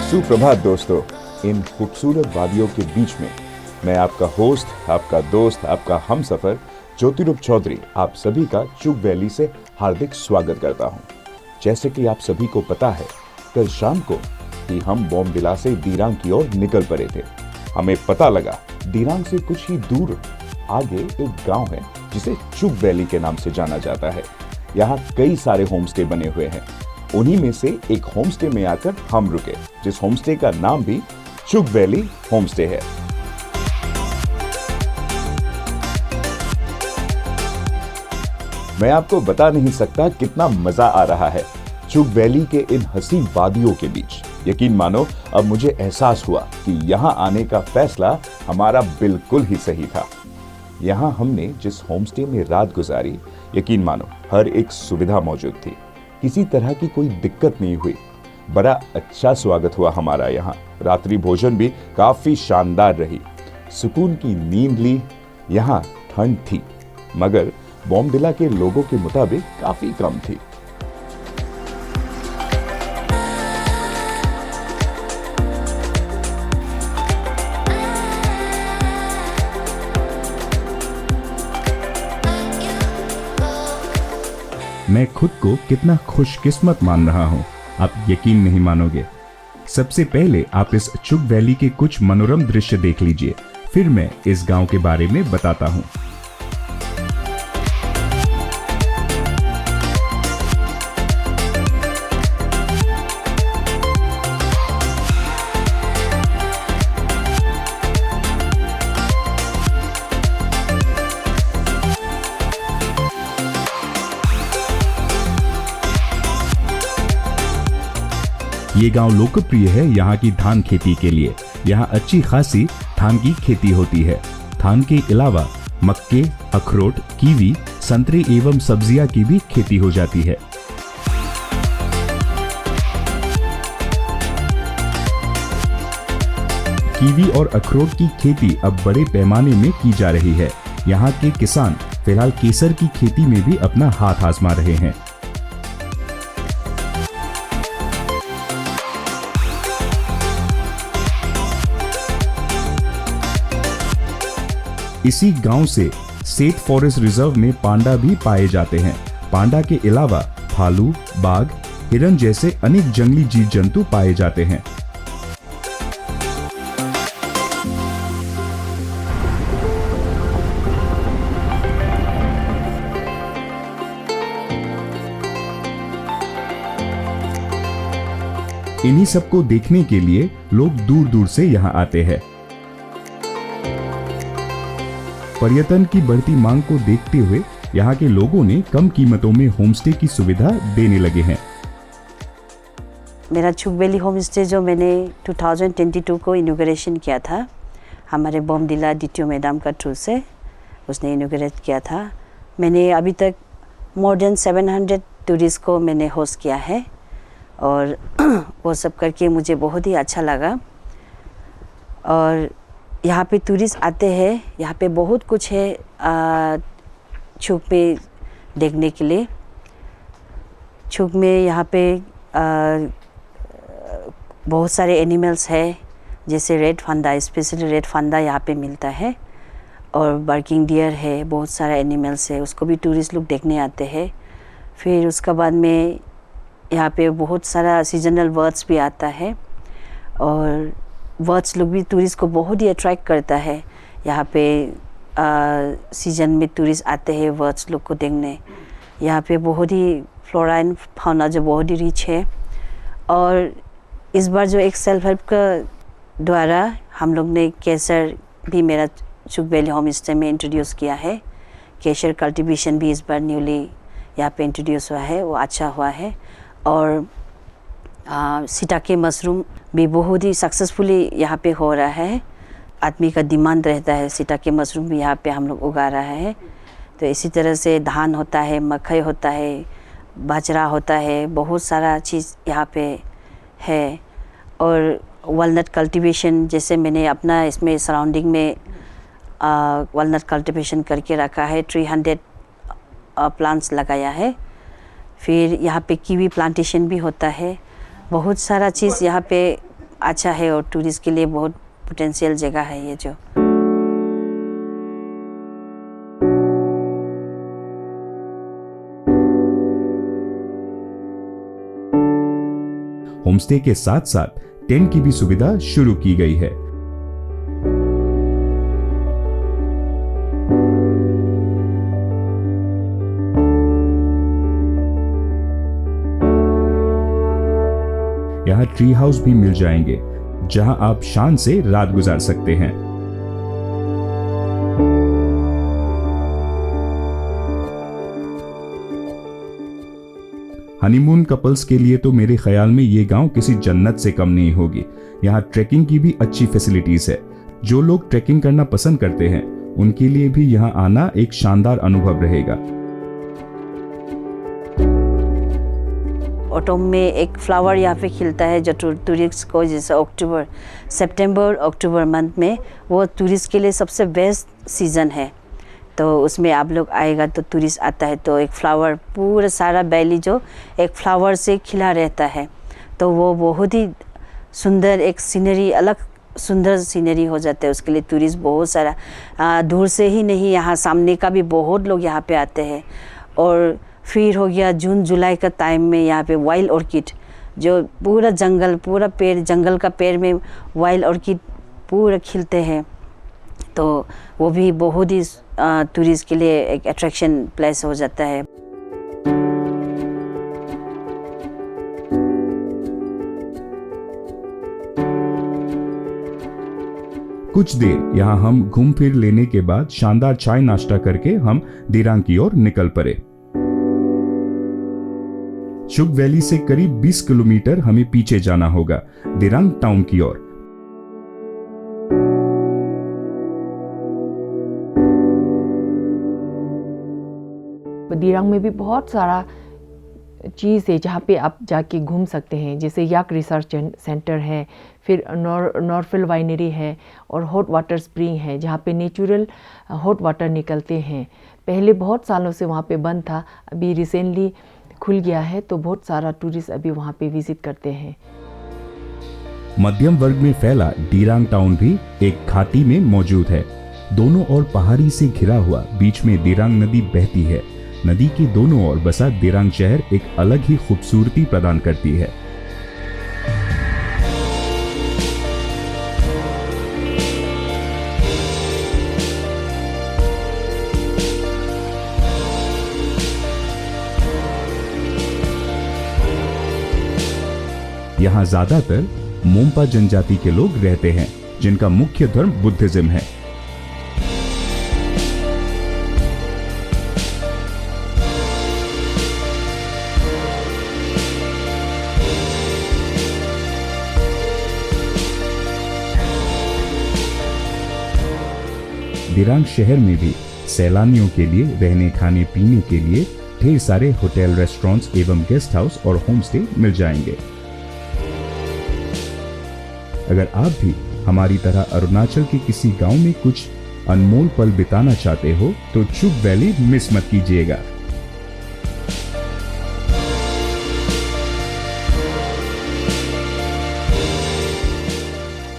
सुप्रभात दोस्तों। इन खूबसूरत वादियों के बीच में मैं आपका होस्ट, आपका दोस्त, आपका हमसफर ज्योतिरूप चौधरी आप सभी का चुग वैली से हार्दिक स्वागत करता हूं। जैसे कि आप सभी को पता है, कल शाम को ही हम बॉमडिला से दिरांग की ओर निकल पड़े थे। हमें पता लगा दिरांग से कुछ ही दूर आगे एक गांव है जिसे चुग वैली के नाम से जाना जाता है। यहाँ कई सारे होमस्टे बने हुए हैं। उन्हीं में से एक होमस्टे में आकर हम रुके, जिस होमस्टे का नाम भी चुग वैली होमस्टे है। मैं आपको बता नहीं सकता कितना मजा आ रहा है चुग वैली के इन हसीन वादियों के बीच। यकीन मानो, अब मुझे एहसास हुआ कि यहाँ आने का फैसला हमारा बिल्कुल ही सही था। यहाँ हमने जिस होमस्टे में रात गुजारी, यकीन मानो हर एक सुविधा मौजूद थी। किसी तरह की कोई दिक्कत नहीं हुई। बड़ा अच्छा स्वागत हुआ हमारा यहाँ। रात्रि भोजन भी काफी शानदार रही। सुकून की नींद ली। यहाँ ठंड थी, मगर बॉमडिला के लोगों के मुताबिक काफी कम थी। मैं खुद को कितना खुशकिस्मत मान रहा हूँ, आप यकीन नहीं मानोगे। सबसे पहले आप इस चुग वैली के कुछ मनोरम दृश्य देख लीजिए, फिर मैं इस गांव के बारे में बताता हूँ। ये गांव लोकप्रिय है यहाँ की धान खेती के लिए। यहाँ अच्छी खासी धान की खेती होती है। धान के अलावा मक्के, अखरोट, कीवी, संतरे एवं सब्जियां की भी खेती हो जाती है। कीवी और अखरोट की खेती अब बड़े पैमाने में की जा रही है। यहाँ के किसान फिलहाल केसर की खेती में भी अपना हाथ आजमा रहे हैं। इसी गांव से सेठ फॉरेस्ट रिजर्व में पांडा भी पाए जाते हैं। पांडा के अलावा भालू, बाघ, हिरन जैसे अनेक जंगली जीव जंतु पाए जाते हैं। इन्हीं सबको देखने के लिए लोग दूर दूर से यहाँ आते हैं। पर्यटन की बढ़ती मांग को देखते हुए यहाँ के लोगों ने कम कीमतों में होमस्टे की सुविधा देने लगे हैं। मेरा चुग वैली होमस्टे जो मैंने 2022 को इनॉग्रेशन किया था, हमारे बॉमडिला DTO मैडम का थ्रू से उसने इनॉग्रेट किया था। मैंने अभी तक मोर देन 700 टूरिस्ट को मैंने होस्ट किया है और वो सब करके मुझे बहुत ही अच्छा लगा। और यहाँ पे टूरिस्ट आते हैं, यहाँ पे बहुत कुछ है चुग में देखने के लिए। चुग में यहाँ पे बहुत सारे एनिमल्स है, जैसे रेड फंडा, स्पेशली रेड फंडा यहाँ पे मिलता है, और बर्किंग डियर है, बहुत सारा एनिमल्स है, उसको भी टूरिस्ट लोग देखने आते हैं। फिर उसके बाद में यहाँ पे बहुत सारा सीजनल बर्ड्स भी आता है, और बर्ड्स लोग भी टूरिस्ट को बहुत ही अट्रैक्ट करता है। यहाँ पे सीजन में टूरिस्ट आते हैं बर्ड्स लोग को देखने। यहाँ पे बहुत ही फ्लोरा एंड फाउना जो बहुत ही रिच है। और इस बार जो एक सेल्फ हेल्प का द्वारा हम लोग ने केसर भी मेरा चुग वैली होम स्टे में इंट्रोड्यूस किया है। केसर कल्टीवेशन भी इस बार न्यूली यहाँ पे इंट्रोड्यूस हुआ है, वो अच्छा हुआ है। और सिटाके मशरूम भी बहुत ही सक्सेसफुली यहाँ पे हो रहा है। आदमी का डिमांड रहता है, सिटाके मशरूम भी यहाँ पे हम लोग उगा रहा है। तो इसी तरह से धान होता है, मकई होता है, बाजरा होता है, बहुत सारा चीज़ यहाँ पे है। और वालनट कल्टीवेशन, जैसे मैंने अपना इसमें सराउंडिंग में वालनट कल्टीवेशन करके रखा है, 300 प्लांट्स लगाया है। फिर यहाँ पे कीवी प्लांटेशन भी होता है। बहुत सारा चीज़ यहाँ पे अच्छा है और टूरिस्ट के लिए बहुत पोटेंशियल जगह है ये जो। होमस्टे के साथ साथ टेंट की भी सुविधा शुरू की गई है। यहाँ ट्री हाउस भी मिल जाएंगे जहां आप शान से रात गुजार सकते हैं। हनीमून कपल्स के लिए तो मेरे ख्याल में ये गांव किसी जन्नत से कम नहीं होगी। यहाँ ट्रैकिंग की भी अच्छी फैसिलिटीज है। जो लोग ट्रैकिंग करना पसंद करते हैं उनके लिए भी यहाँ आना एक शानदार अनुभव रहेगा। ऑटम में एक फ्लावर यहाँ पे खिलता है जो टूरिस्ट को, जैसे सितंबर अक्टूबर मंथ में, वो टूरिस्ट के लिए सबसे बेस्ट सीज़न है। तो उसमें आप लोग आएगा तो टूरिस्ट आता है तो एक फ्लावर, पूरा सारा वैली जो एक फ्लावर से खिला रहता है, तो वो बहुत ही सुंदर एक सीनरी, अलग सुंदर सीनरी हो जाता है। उसके लिए टूरिस्ट बहुत सारा दूर से ही नहीं, यहाँ सामने का भी बहुत लोग यहाँ पे आते हैं। और फिर हो गया जून जुलाई का टाइम में यहाँ पे वाइल्ड ऑर्किड, जो पूरा जंगल, पूरा पेड़, जंगल का पेड़ में वाइल्ड ऑर्किड पूरा खिलते हैं, तो वो भी बहुत ही टूरिस्ट के लिए एक अट्रैक्शन प्लेस हो जाता है। कुछ देर यहाँ हम घूम फिर लेने के बाद शानदार चाय नाश्ता करके हम दिरांग की ओर निकल पड़े। शुक वैली से करीब 20 किलोमीटर हमें पीछे जाना होगा दिरांग टाउन की ओर। दिरांग में भी बहुत सारा चीज़ है जहाँ पे आप जाके घूम सकते हैं, जैसे याक रिसर्च सेंटर है, फिर नॉर्फिल वाइनरी है और हॉट वाटर स्प्रिंग है जहाँ पे नेचुरल हॉट वाटर निकलते हैं। पहले बहुत सालों से वहाँ पे बंद था, अभी रिसेंटली खुल गया है, तो बहुत सारा टूरिस्ट अभी वहाँ पे विजिट करते हैं। मध्यम वर्ग में फैला दिरांग टाउन भी एक घाटी में मौजूद है। दोनों ओर पहाड़ी से घिरा हुआ, बीच में दिरांग नदी बहती है। नदी के दोनों ओर बसा दिरांग शहर एक अलग ही खूबसूरती प्रदान करती है। यहाँ ज्यादातर मोम्पा जनजाति के लोग रहते हैं, जिनका मुख्य धर्म बुद्धिज्म है। दिरांग शहर में भी सैलानियों के लिए रहने खाने पीने के लिए ढेर सारे होटल, रेस्टोरेंट्स एवं गेस्ट हाउस और होम स्टे मिल जाएंगे। अगर आप भी हमारी तरह अरुणाचल के किसी गांव में कुछ अनमोल पल बिताना चाहते हो तो चुग वैली मिस मत कीजिएगा।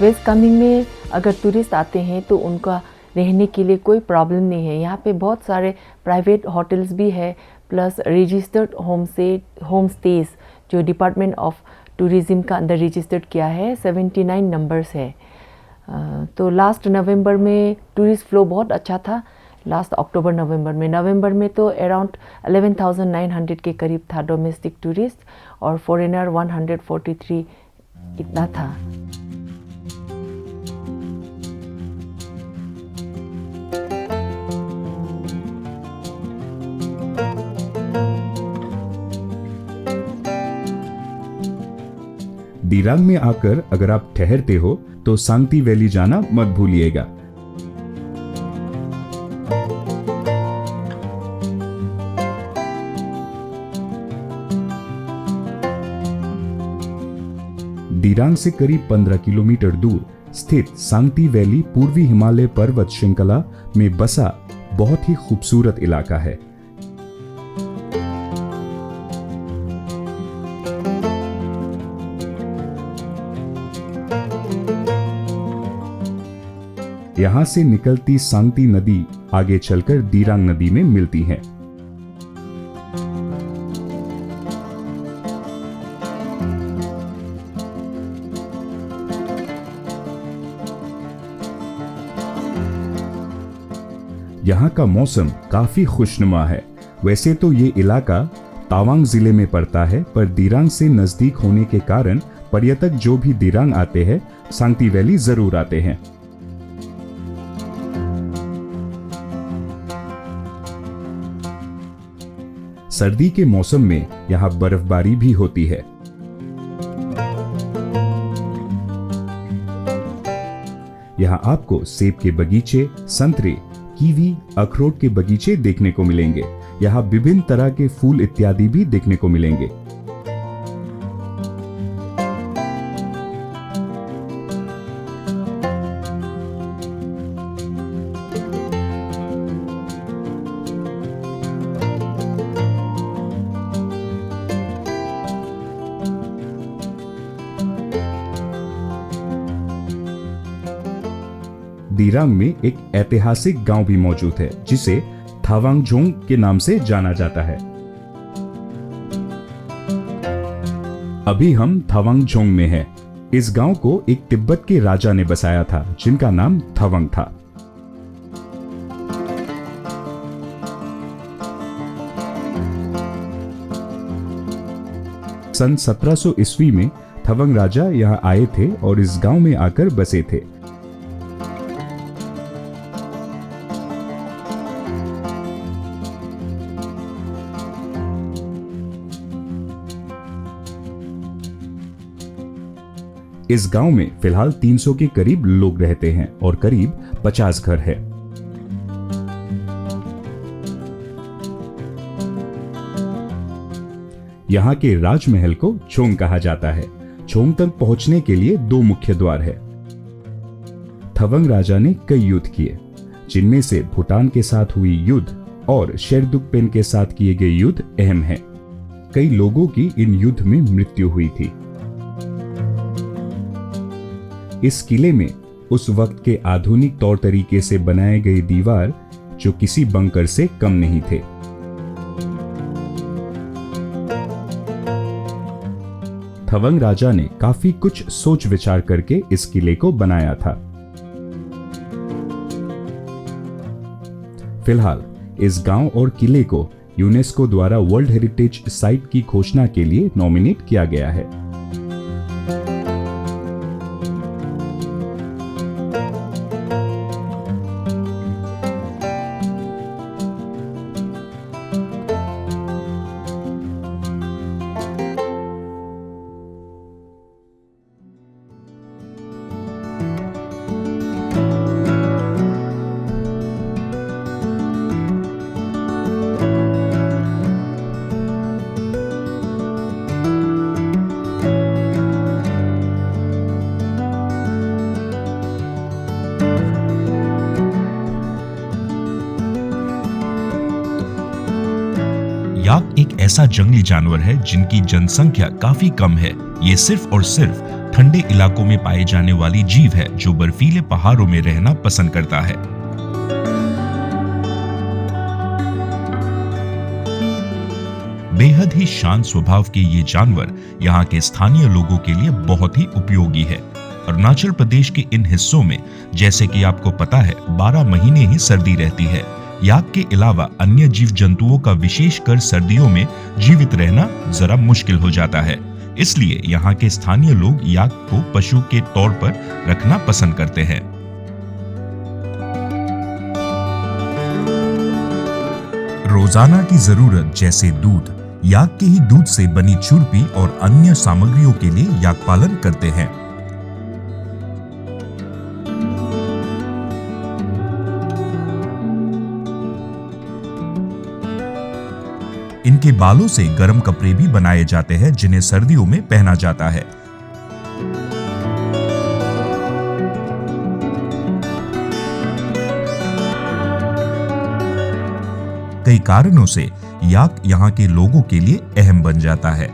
वेस्ट कामेंग में अगर टूरिस्ट आते हैं तो उनका रहने के लिए कोई प्रॉब्लम नहीं है। यहाँ पे बहुत सारे प्राइवेट होटल्स भी है, प्लस रजिस्टर्ड होम स्टेज जो डिपार्टमेंट ऑफ टूरिज़्म का अंदर रजिस्टर्ड किया है, 79 नंबर्स है। तो लास्ट नवंबर में टूरिस्ट फ्लो बहुत अच्छा था। लास्ट अक्टूबर नवंबर में तो अराउंड 11,900 के करीब था डोमेस्टिक टूरिस्ट, और फॉरेनर 143 इतना था। दिरांग में आकर अगर आप ठहरते हो तो सांगती वैली जाना मत भूलिएगा। दिरांग से करीब 15 किलोमीटर दूर स्थित सांगती वैली पूर्वी हिमालय पर्वत श्रृंखला में बसा बहुत ही खूबसूरत इलाका है। यहाँ से निकलती सांगती नदी आगे चलकर दिरांग नदी में मिलती है। यहाँ का मौसम काफी खुशनुमा है। वैसे तो ये इलाका तावांग जिले में पड़ता है, पर दिरांग से नजदीक होने के कारण पर्यटक जो भी दिरांग आते हैं सांगती वैली जरूर आते हैं। सर्दी के मौसम में यहाँ बर्फबारी भी होती है। यहाँ आपको सेब के बगीचे, संतरे, कीवी, अखरोट के बगीचे देखने को मिलेंगे। यहाँ विभिन्न तरह के फूल इत्यादि भी देखने को मिलेंगे। दिरांग में एक ऐतिहासिक गांव भी मौजूद है जिसे थावांगझोंग के नाम से जाना जाता है। अभी हम थावांगझोंग में हैं। इस गांव को एक तिब्बत के राजा ने बसाया था जिनका नाम थावांग था। सन 1700 ईस्वी में थावांग राजा यहां आए थे और इस गांव में आकर बसे थे। इस गांव में फिलहाल 300 के करीब लोग रहते हैं और करीब 50 घर है। यहाँ के राजमहल को छोंग कहा जाता है। छोंग तक पहुंचने के लिए 2 मुख्य द्वार है। थावांग राजा ने कई युद्ध किए, जिनमें से भूटान के साथ हुई युद्ध और शेरदुकपेन के साथ किए गए युद्ध अहम हैं। कई लोगों की इन युद्ध में मृत्यु हुई थी। इस किले में उस वक्त के आधुनिक तौर तरीके से बनाए गए दीवार जो किसी बंकर से कम नहीं थे। थावांग राजा ने काफी कुछ सोच विचार करके इस किले को बनाया था। फिलहाल इस गांव और किले को यूनेस्को द्वारा वर्ल्ड हेरिटेज साइट की घोषणा के लिए नॉमिनेट किया गया है। याक एक ऐसा जंगली जानवर है जिनकी जनसंख्या काफी कम है। ये सिर्फ और सिर्फ ठंडे इलाकों में पाई जाने वाली जीव है जो बर्फीले पहाड़ों में रहना पसंद करता है। बेहद ही शांत स्वभाव के ये जानवर यहाँ के स्थानीय लोगों के लिए बहुत ही उपयोगी है। अरुणाचल प्रदेश के इन हिस्सों में जैसे कि आपको पता है 12 महीने ही सर्दी रहती है। याक के अलावा अन्य जीव जंतुओं का विशेषकर सर्दियों में जीवित रहना जरा मुश्किल हो जाता है। इसलिए यहाँ के स्थानीय लोग याक को पशु के तौर पर रखना पसंद करते हैं। रोजाना की जरूरत जैसे दूध, याक के ही दूध से बनी चुरपी और अन्य सामग्रियों के लिए याक पालन करते हैं। इनके बालों से गर्म कपड़े भी बनाए जाते हैं जिन्हें सर्दियों में पहना जाता है। कई कारणों से याक यहाँ के लोगों के लिए अहम बन जाता है।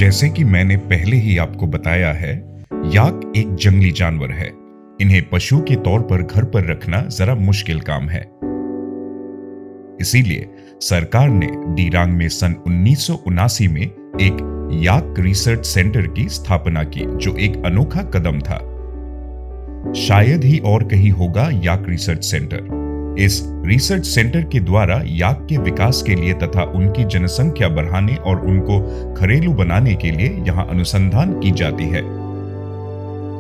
जैसे कि मैंने पहले ही आपको बताया है, याक एक जंगली जानवर है। इन्हें पशु के तौर पर घर पर रखना जरा मुश्किल काम है। इसीलिए सरकार ने दिरांग में सन 1979 में एक याक रिसर्च सेंटर की स्थापना की, जो एक अनोखा कदम था। शायद ही और कहीं होगा याक रिसर्च सेंटर। इस रिसर्च सेंटर के द्वारा याक के विकास के लिए तथा उनकी जनसंख्या बढ़ाने और उनको घरेलू बनाने के लिए यहाँ अनुसंधान की जाती है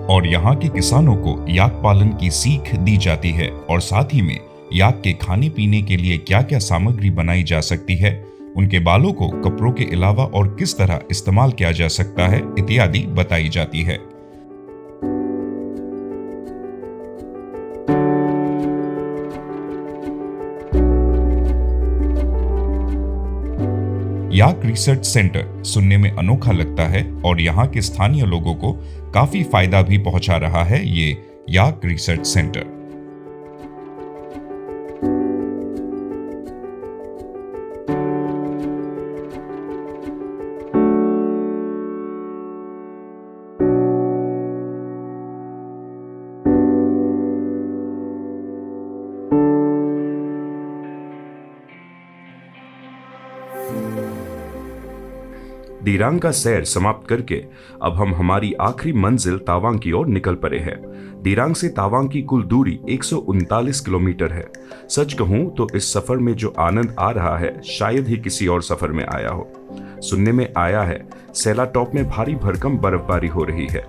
और यहाँ के किसानों को याक पालन की सीख दी जाती है और साथ ही में याक के खाने पीने के लिए क्या क्या सामग्री बनाई जा सकती है, उनके बालों को कपड़ों के अलावा और किस तरह इस्तेमाल किया जा सकता है इत्यादि बताई जाती है। याक रिसर्च सेंटर सुनने में अनोखा लगता है और यहाँ के स्थानीय लोगों को काफी फायदा भी पहुंचा रहा है ये याक रिसर्च सेंटर। दिरांग का सैर समाप्त करके अब हम हमारी आखिरी मंजिल तावांग की ओर निकल पड़े हैं। दिरांग से तावांग की कुल दूरी 139 किलोमीटर है। सच कहूं तो इस सफर में जो आनंद आ रहा है शायद ही किसी और सफर में आया हो। सुनने में आया है सेला टॉप में भारी भरकम बर्फबारी हो रही है।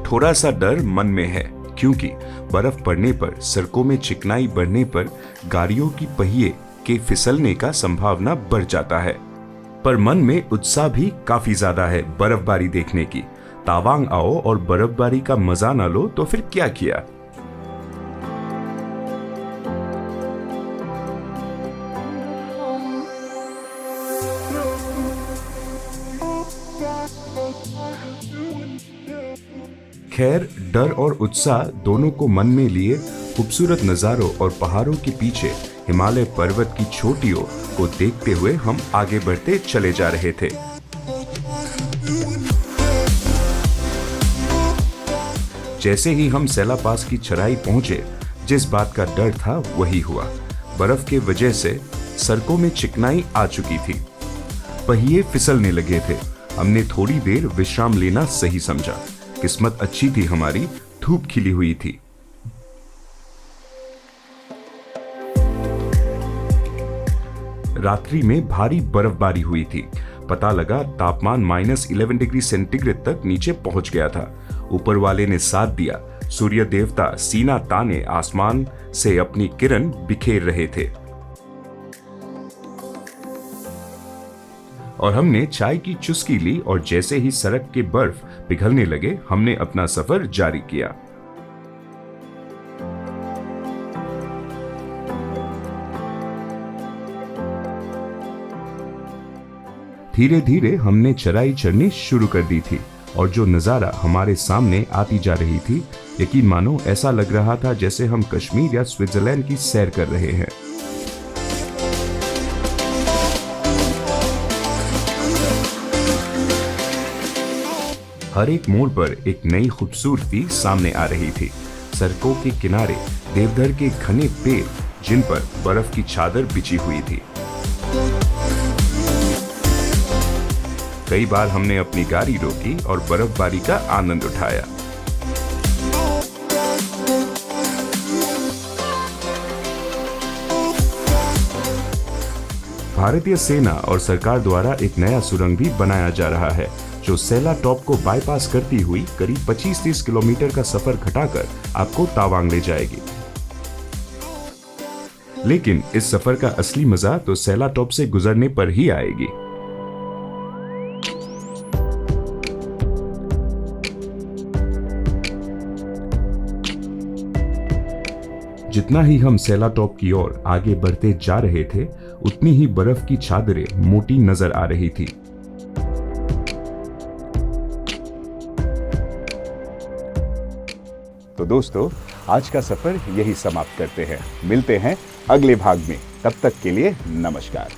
थोड़ा सा डर मन में है क्योंकि बर्फ पड़ने पर, सड़कों में चिकनाई बढ़ने पर गाड़ियों की पहिए के फिसलने का संभावना बढ़ जाता है। पर मन में उत्साह भी काफी ज्यादा है बर्फबारी देखने की। तावांग आओ और बर्फबारी का मजा ना लो तो फिर क्या किया। खैर, डर और उत्साह दोनों को मन में लिए खूबसूरत नजारों और पहाड़ों के पीछे हिमालय पर्वत की चोटियों को देखते हुए हम आगे बढ़ते चले जा रहे थे। जैसे ही हम सेला पास की चढ़ाई पहुंचे, जिस बात का डर था वही हुआ। बर्फ के वजह से सड़कों में चिकनाई आ चुकी थी, पहिए फिसलने लगे थे। हमने थोड़ी देर विश्राम लेना सही समझा। किस्मत अच्छी थी हमारी, धूप खिली हुई थी। रात्रि में भारी बर्फबारी हुई थी। पता लगा तापमान -11 डिग्री सेंटीग्रेड तक नीचे पहुंच गया था। ऊपर वाले ने साथ दिया। सूर्य देवता सीना ताने आसमान से अपनी किरण बिखेर रहे थे और हमने चाय की चुस्की ली और जैसे ही सड़क के बर्फ पिघलने लगे, हमने अपना सफर जारी किया। धीरे धीरे हमने चढ़ाई चढ़नी शुरू कर दी थी और जो नजारा हमारे सामने आती जा रही थी, यकीन मानो ऐसा लग रहा था जैसे हम कश्मीर या स्विट्जरलैंड की सैर कर रहे हैं। हर एक मोड़ पर एक नई खूबसूरती सामने आ रही थी। सड़कों के किनारे देवदार के घने पेड़, जिन पर बर्फ की चादर बिछी हुई थी। कई बार हमने अपनी गाड़ी रोकी और बर्फबारी का आनंद उठाया। भारतीय सेना और सरकार द्वारा एक नया सुरंग भी बनाया जा रहा है, जो सेला टॉप को बाईपास करती हुई करीब 25-30 किलोमीटर का सफर घटाकर आपको तावांग ले जाएगी। लेकिन इस सफर का असली मजा तो सेला टॉप से गुजरने पर ही आएगी। जितना ही हम सेला टॉप की ओर आगे बढ़ते जा रहे थे, उतनी ही बर्फ की चादरें मोटी नजर आ रही थी। तो दोस्तों, आज का सफर यही समाप्त करते हैं। मिलते हैं अगले भाग में, तब तक के लिए नमस्कार।